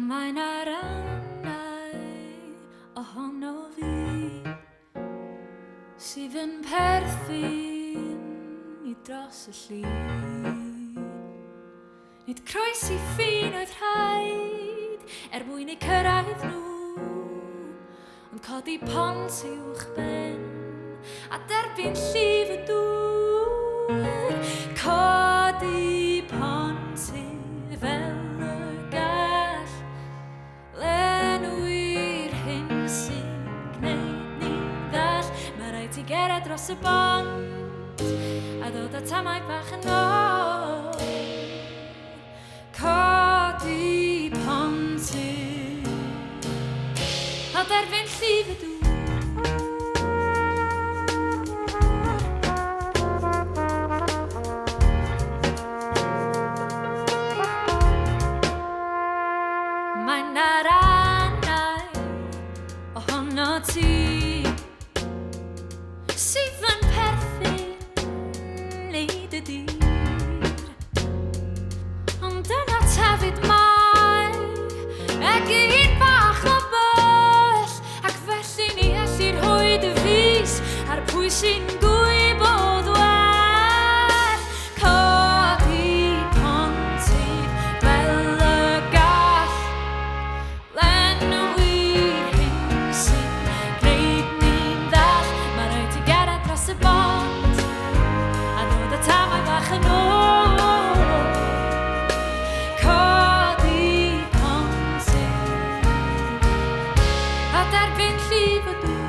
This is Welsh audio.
Mae'n arannau ohono fi sydd yn perthyn i dros y llun. Nid croes I ffin oedd rhaid mwyn eu cyrraedd nhw, ond codi pont uwch ben a derbyn llif y dŵr. Codi pont fel y gall lenwi'r hyn sy'n gwneud ni'n ddall. Mae rhaid ti gered dros y bont a ddod â tamau bach yn ôl. Codi pont a derbyn llif y dŵr. Mae'n arannau ohono ti sydd yn perthyn i dy dir, ond dyna tafyd mai egin bach o byll, ac felly ni allu rhoid y fys ar pwy sy'n gwybod well. Codi pontydd fel y gall lenwi'r hyn sy'n gwneud ni'n ddall. Mae rhaid ti gered dros y bont a ddod â tamau bach yn ôl. Codi pontydd a derbyn llif y dŵr.